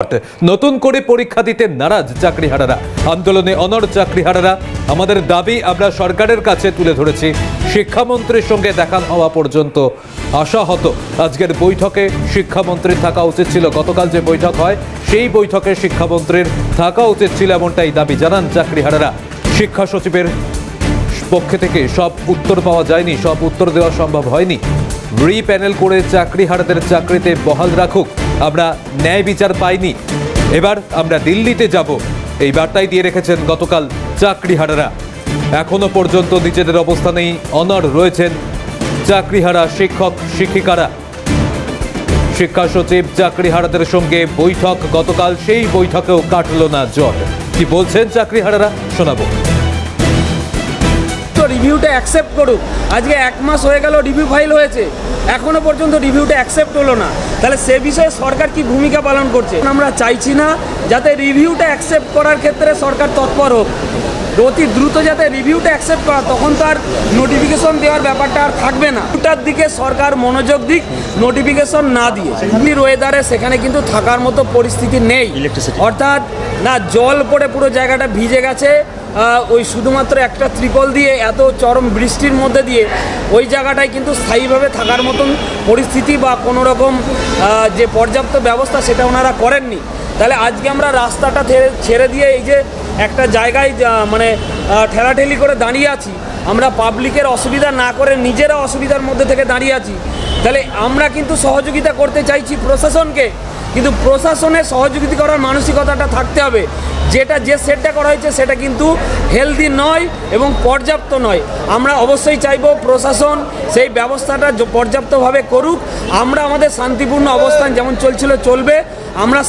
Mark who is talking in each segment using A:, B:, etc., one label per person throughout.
A: নতুন করে পরীক্ষা দিতে নারাজ চাকরিহারারা। আন্দোলনে অনড় চাকরিহারারা। আমাদের দাবি আমরা সরকারের কাছে তুলে ধরেছি। শিক্ষামন্ত্রীর সঙ্গে দেখা হওয়া পর্যন্ত আশাহত। আজকের বৈঠকে শিক্ষামন্ত্রীর থাকা উচিত ছিল। গতকাল যে বৈঠক হয় সেই বৈঠকে শিক্ষামন্ত্রীর থাকা উচিত ছিল, এমনটাই দাবি জানান চাকরিহারারা। শিক্ষা সচিবের পক্ষে থেকে সব উত্তর পাওয়া যায়নি, সব উত্তর দেওয়া সম্ভব হয়নি। রিপ্যানেল করে চাকরিহারাদের চাকরিতে বহাল রাখুক, আমরা ন্যায় বিচার পাইনি, এবার আমরা দিল্লিতে যাব, এই বার্তাই দিয়ে রেখেছেন গতকাল চাকরিহারারা। এখনো পর্যন্ত নিজেদের অবস্থানেই অনড় রয়েছেন চাকরিহারা শিক্ষক শিক্ষিকারা। শিক্ষা সচিব চাকরিহারাদের সঙ্গে বৈঠক গতকাল, সেই বৈঠকেও কাটল না জট। কি বলছেন চাকরিহারারা শোনাবো।
B: রিভিউটা অ্যাকসেপ্ট করুক। আজকে 1 মাস হয়ে গেল রিভিউ ফাইল হয়েছে, এখনো পর্যন্ত রিভিউটা অ্যাকসেপ্ট হলো না। তাহলে সে বিষয়ে সরকার কি ভূমিকা পালন করছে? আমরা চাইছি না যাতে রিভিউটা অ্যাকসেপ্ট করার ক্ষেত্রে সরকার তৎপর হোক, অতি দ্রুত যাতে রিভিউটা অ্যাকসেপ্ট করা, তখন তার নোটিফিকেশন দেওয়ার ব্যাপারটা আর থাকবে না। ওটার দিকে সরকার মনোযোগ দিক, নোটিফিকেশন না দিয়ে। ওয়েদারে সেখানে কিন্তু থাকার মতো পরিস্থিতি নেই, অর্থাৎ না জল পড়ে পুরো জায়গাটা ভিজে গেছে, ওই শুধুমাত্র একটা ত্রিপল দিয়ে এত চরম বৃষ্টির মধ্যে দিয়ে ওই জায়গাটায় কিন্তু স্থায়ীভাবে থাকার মতন পরিস্থিতি বা কোনো রকম যে পর্যাপ্ত ব্যবস্থা সেটা ওনারা করেননি। তাহলে আজকে আমরা রাস্তাটা ছেড়ে দিয়ে এই যে একটা জায়গায় মানে ঠেলাঠেলি করে দাঁড়িয়ে আছি, আমরা পাবলিকের অসুবিধা না করে নিজেরা অসুবিধার মধ্যে থেকে দাঁড়িয়ে আছি। তাহলে আমরা কিন্তু সহযোগিতা করতে চাইছি প্রশাসনকে, কিন্তু প্রশাসনের সহযোগিতা করার মানসিকতাটা থাকতে হবে। যে সেটটা করা হয়েছে সেটা কিন্তু হেলদি নয় এবং পর্যাপ্ত নয়। আমরা অবশ্যই চাইব প্রশাসন সেই ব্যবস্থাটা পর্যাপ্তভাবে করুক। আমরা আমাদের শান্তিপূর্ণ অবস্থান যেমন চলছিল চলবে, আমরা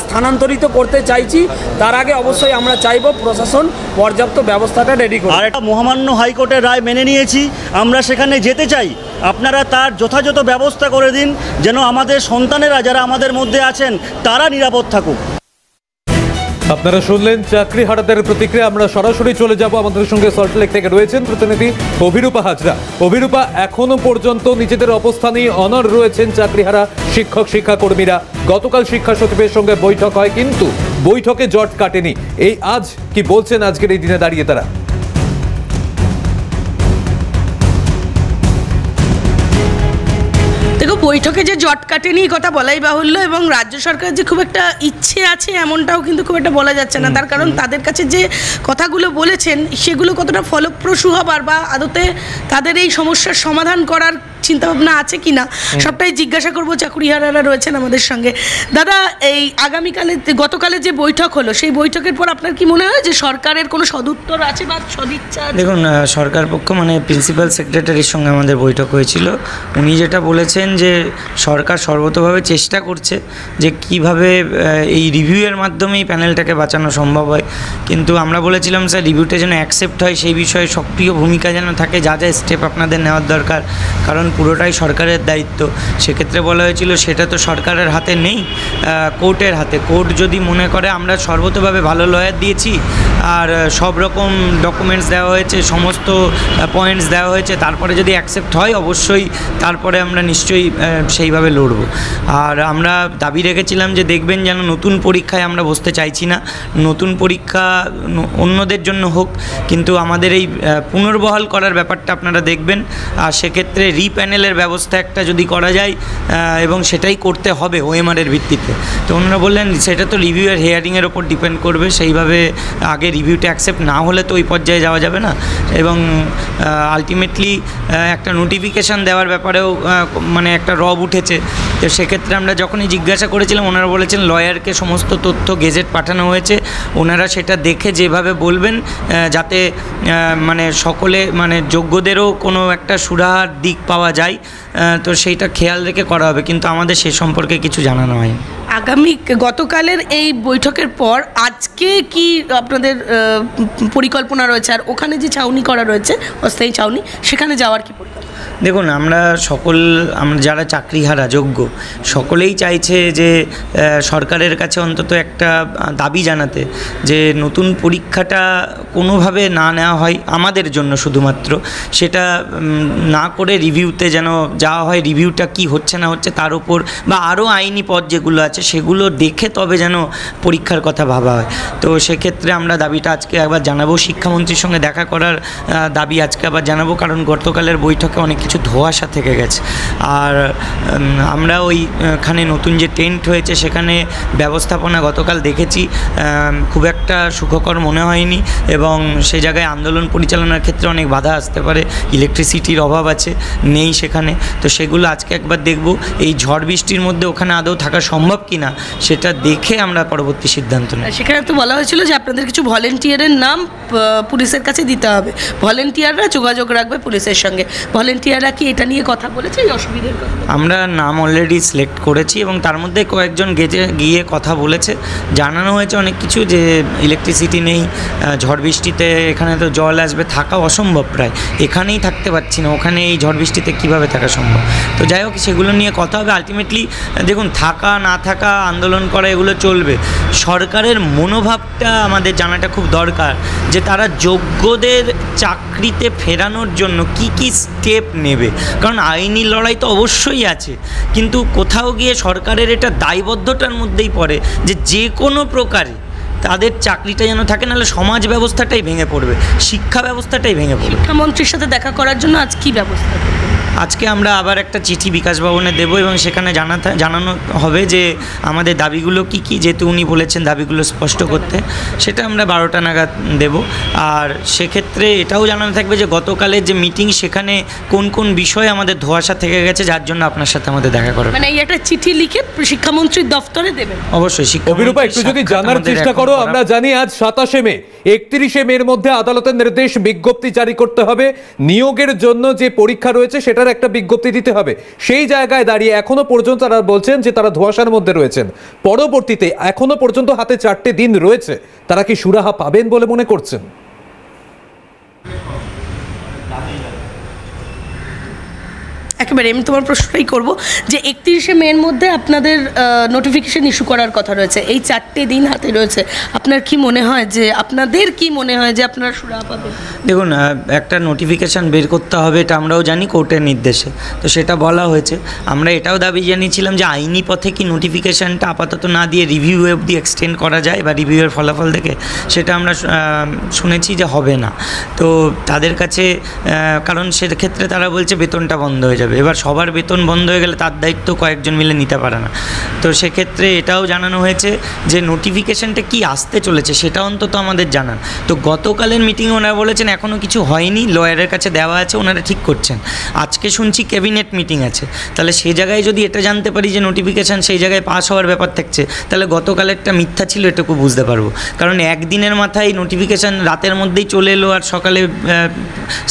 B: স্থানান্তরিত করতে চাইছি। তার আগে অবশ্যই আমরা চাইব প্রশাসন পর্যাপ্ত ব্যবস্থাটা রেডি করুক।
C: আর এটা মহামান্য হাইকোর্টের রায় মেনে নিয়েছি, আমরা সেখানে যেতে চাই। আপনারা তার যথাযথ ব্যবস্থা করে দিন, যেন আমাদের সন্তানেরা যারা আমাদের মধ্যে আছেন তারা নিরাপদ থাকুক।
A: আপনারা শুনলেন চাকরিহারাদের প্রতিক্রিয়া। আমরা সরাসরি চলে যাব, আমাদের সঙ্গে সল্টলেক থেকে রয়েছেন প্রতিনিধি অভিরূপা হাজরা। অভিরূপা, এখনো পর্যন্ত নিজেদের অবস্থানেই অনড় রয়েছেন চাকরিহারা শিক্ষক শিক্ষাকর্মীরা। গতকাল শিক্ষা সচিবের সঙ্গে বৈঠক হয়, কিন্তু বৈঠকে জট কাটেনি। এই আজ কি বলছেন আজকের এই দিনে দাঁড়িয়ে তারা?
D: দেখো, বৈঠকে যে জট কাটেনি কথা বলাই বাহুল্য, এবং রাজ্য সরকারের যে খুব একটা ইচ্ছে আছে এমনটাও কিন্তু খুব একটা বলা যাচ্ছে না। তার কারণ তাদের কাছে যে কথাগুলো বলেছেন সেগুলো কতটা ফলপ্রসূ হবার বা আদতে তাদের এই সমস্যার সমাধান করার চিন্তাভাবনা আছে কিনা সবটাই জিজ্ঞাসা করবো। চাকরিহারারা রয়েছেন আমাদের সঙ্গে। দাদা, এই আগামীকালে গতকালে যে বৈঠক হলো সেই বৈঠকের পর আপনার কি মনে হয় যে সরকারের কোনো সদুত্তর আছে বা সদিচ্ছা আছে?
E: দেখুন, সরকার পক্ষ মানে প্রিন্সিপাল সেক্রেটারির সঙ্গে আমাদের বৈঠক হয়েছিল। উনি যেটা বলেছেন যে সরকার সর্বতোভাবে চেষ্টা করছে যে কিভাবে এই রিভিউয়ের মাধ্যমেই প্যানেলটাকে বাঁচানো সম্ভব হয়। কিন্তু আমরা বলেছিলাম স্যার রিভিউটা যেন অ্যাকসেপ্ট হয়, সেই বিষয়ে সক্রিয় ভূমিকা যেন থাকে, যা যা স্টেপ আপনাদের নেওয়ার দরকার, কারণ পুরোটাই সরকারের দায়িত্ব। সেক্ষেত্রে বলা হয়েছিল সেটা তো সরকারের হাতে নেই, কোর্টের হাতে। কোর্ট যদি মনে করে আমরা সর্বতোভাবে ভালো লয়ার দিয়েছি আর সব রকম ডকুমেন্টস দেওয়া হয়েছে, সমস্ত পয়েন্টস দেওয়া হয়েছে, তারপরে যদি অ্যাকসেপ্ট হয় অবশ্যই তারপরে আমরা নিশ্চয়ই সেইভাবে লড়ব। আর আমরা দাবি রেখেছিলাম যে দেখবেন যেন নতুন পরীক্ষায় আমরা বসতে চাইছি না, নতুন পরীক্ষা অন্যদের জন্য হোক, কিন্তু আমাদের এই পুনর্বহাল করার ব্যাপারটা আপনারা দেখবেন। আর সেক্ষেত্রে রিপ্যানেলের ব্যবস্থা একটা যদি করা যায়, এবং সেটাই করতে হবে ওএমআরের ভিত্তিতে। তো ওনারা বললেন সেটা তো রিভিউয়ের হিয়ারিংয়ের ওপর ডিপেন্ড করবে, সেইভাবে আগে রিভিউটা অ্যাকসেপ্ট না হলে তো ওই পর্যায়ে যাওয়া যাবে না। এবং আলটিমেটলি একটা নোটিফিকেশান দেওয়ার ব্যাপারেও মানে একটা রব উঠেছে। তো সেক্ষেত্রে আমরা যখনই জিজ্ঞাসা করেছিলাম ওনারা বলেছেন লয়ারকে সমস্ত তথ্য গেজেট পাঠানো হয়েছে, ওনারা সেটা দেখে যেভাবে বলবেন যাতে মানে সকলে মানে যোগ্যদেরও কোনো একটা সুরাহার দিক পাওয়া যায়, তো সেইটা খেয়াল রেখে করা হবে। কিন্তু আমাদের সে সম্পর্কে কিছু জানানো হয়।
D: গতকালের এই বৈঠকের পর আজকে কি আপনাদের পরিকল্পনা রয়েছে? আর ওখানে যে ছাউনি করা রয়েছে, অস্থায়ী ছাউনি, সেখানে যাওয়ার কি পরিকল্পনা?
E: দেখুন, আমরা যারা চাকরিহারা যোগ্য সকলেই চাইছে যে সরকারের কাছে অন্তত একটা দাবি জানাতে যে নতুন পরীক্ষাটা কোনোভাবে না নেওয়া হয় আমাদের জন্য শুধুমাত্র, সেটা না করে রিভিউতে যেন যাওয়া হয়, রিভিউটা কি হচ্ছে না হচ্ছে তার উপর, বা আরও আইনি পথ যেগুলো আছে সেগুলো দেখে তবে যেন পরীক্ষার কথা ভাবা হয়। তো সেক্ষেত্রে আমরা দাবিটা আজকে একবার জানাবো, শিক্ষামন্ত্রীর সঙ্গে দেখা করার দাবি আজকে আবার জানাবো, কারণ গতকালের বৈঠকে অনেক কিছু ধোঁয়াশা থেকে গেছে। আর আমরা ওইখানে নতুন যে টেন্ট হয়েছে সেখানে ব্যবস্থাপনা গতকাল দেখেছি, খুব একটা সুখকর মনে হয়নি এবং সে জায়গায় আন্দোলন পরিচালনার ক্ষেত্রে অনেক বাধা আসতে পারে। ইলেকট্রিসিটির অভাব আছে, নেই সেখানে। তো সেগুলো আজকে একবার দেখব। এই ঝড় বৃষ্টির মধ্যে ওখানে আদৌ থাকা সম্ভব কিনা সেটা দেখে আমরা পরবর্তী সিদ্ধান্ত নেব।
D: সেখানে তো বলা হয়েছিল যে আপনাদের কিছু ভলেন্টিয়ারের নাম পুলিশের কাছে দিতে হবে, ভলেন্টিয়াররা যোগাযোগ রাখবে পুলিশের সঙ্গে। ভলেন্টিয়াররা কি এটা নিয়ে কথা বলেছে, এই অসুবিধার কথা?
E: আমরা নাম অলরেডি সিলেক্ট করেছি এবং তার মধ্যে কয়েকজন গিয়ে কথা বলেছে, জানানো হয়েছে অনেক কিছু, যে ইলেকট্রিসিটি নেই, ঝড় বৃষ্টিতে এখানে তো জল আসবে, থাকা অসম্ভব, প্রায় এখানেই থাকতে পারছি না, ওখানে এই ঝড় বৃষ্টিতে কীভাবে থাকা সম্ভব। তো যাই হোক, সেগুলো নিয়ে কথা হবে। আলটিমেটলি দেখুন, থাকা না থাকা, আন্দোলন করা, এগুলো চলবে। সরকারের মনোভাবটা আমাদের জানাটা খুব দরকার, যে তারা যোগ্যদের চাকরিতে ফেরানোর জন্য কি কি স্টেপ নেবে। কারণ আইনি লড়াই তো অবশ্যই আছে, কিন্তু কোথাও গিয়ে সরকারের এটা দায়বদ্ধতার মধ্যেই পড়ে যে যে কোনো প্রকারে তাদের চাকরিটা যেন থাকে, নাহলে সমাজ ব্যবস্থাটাই ভেঙে পড়বে, শিক্ষা ব্যবস্থাটাই ভেঙে পড়বে।
D: শিক্ষামন্ত্রীর সাথে দেখা করার জন্য আজ কী ব্যবস্থা?
E: আজকে আমরা আবার একটা চিঠি বিকাশ ভবনে দেবো এবং সেখানে জানানো হবে যে আমাদের দাবিগুলো কি কি, যেহেতু উনি বলেছেন দাবিগুলো স্পষ্ট করতে, সেটা আমরা 12টা নাগাদ দেব। আর সেক্ষেত্রে এটাও জানানো থাকবে যে গতকালের যে মিটিং, সেখানে কোন কোন বিষয়ে আমাদের ধোঁয়াশা থেকে গেছে, যার জন্য আপনার সাথে আমাদের দেখা করা।
D: মানে এই একটা চিঠি লিখে শিক্ষামন্ত্রীর দফতরে দেবেন?
E: অবশ্যই।
A: অভিরূপা, একটু যদি জানার চেষ্টা করো, আমরা জানি আজ 27শে মে, 31শে মের মধ্যে আদালতের নির্দেশ, বিজ্ঞপ্তি জারি করতে হবে, নিয়োগের জন্য যে পরীক্ষা রয়েছে সেটার একটা বিজ্ঞপ্তি দিতে হবে। সেই জায়গায় দাঁড়িয়ে এখনো পর্যন্ত তারা বলছেন যে তারা ধোঁয়াশার মধ্যে রয়েছেন। পরবর্তীতে এখনো পর্যন্ত হাতে 4টে দিন রয়েছে, তারা কি সুরাহা পাবেন বলে মনে করছেন?
D: একেবারে আমি তোমার প্রশ্নটাই করব যে 31শে মের মধ্যে আপনাদের নোটিফিকেশন ইস্যু করার কথা রয়েছে, এই 4টে দিন হাতে রয়েছে, আপনার কি মনে হয় যে আপনারা সুরাহা পাবেন?
E: দেখুন, একটা নোটিফিকেশান বের করতে হবে, এটা আমরাও জানি কোর্টের নির্দেশে, তো সেটা বলা হয়েছে। আমরা এটাও দাবি জানিয়েছিলাম যে আইনি পথে কি নোটিফিকেশানটা আপাতত না দিয়ে রিভিউ অবধি এক্সটেন্ড করা যায়, বা রিভিউয়ের ফলাফল দেখে, সেটা আমরা শুনেছি যে হবে না। তো তাদের কাছে, কারণ সেক্ষেত্রে তারা বলছে বেতনটা বন্ধ হয়ে যাবে। এবার সবার বেতন বন্ধ হয়ে গেলে তার দায়িত্ব কয়েকজন মিলে নিতে পারে না। তো সেক্ষেত্রে এটাও জানানো হয়েছে যে নোটিফিকেশানটা কি আসতে চলেছে সেটা অন্তত আমাদের জানান। তো গতকালের মিটিংয়ে ওনারা বলেছেন এখনও কিছু হয়নি, লয়ারের কাছে দেওয়া আছে, ওনারা ঠিক করছেন। আজকে শুনছি ক্যাবিনেট মিটিং আছে, তাহলে সেই জায়গায় যদি এটা জানতে পারি যে নোটিফিকেশান সেই জায়গায় পাস হওয়ার ব্যাপার থাকছে, তাহলে গতকালেরটা মিথ্যা ছিল এটুকু বুঝতে পারবো। কারণ একদিনের মাথায় নোটিফিকেশান রাতের মধ্যেই চলে এলো আর সকালে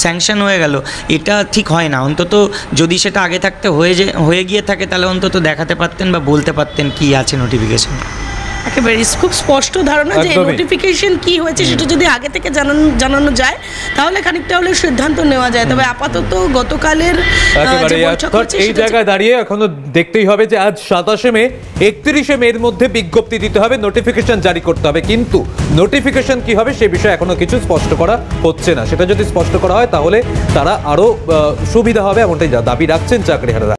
E: স্যাংশন হয়ে গেল, এটা ঠিক হয় না। অন্তত যদি সেটা আগে থাকতে হয়ে গিয়ে থাকে, তাহলে অন্তত দেখাতে পারতেন বা বলতে পারতেন কি আছে নোটিফিকেশন।
D: একেবারে খুব স্পষ্ট ধারণা যে নোটিফিকেশন কি হয়েছে সেটা যদি আগে থেকে জানানো যায়, তাহলে খানিকটা হলে সিদ্ধান্ত নেওয়া যায়। তবে আপাতত গতকালের
A: এই জায়গায় দাঁড়িয়ে এখনো দেখতেই হবে যে আজ 27শে মে, 31শে মের মধ্যে বিজ্ঞপ্তি দিতে হবে, নোটিফিকেশন জারি করতে হবে। কিন্তু নোটিফিকেশন কি হবে সে বিষয়ে এখনো কিছু স্পষ্ট করা হচ্ছে না। সেটা যদি স্পষ্ট করা হয় তাহলে তারা আরো সুবিধা হবে, এমনটাই দাবি রাখছেন চাকরিহারারা।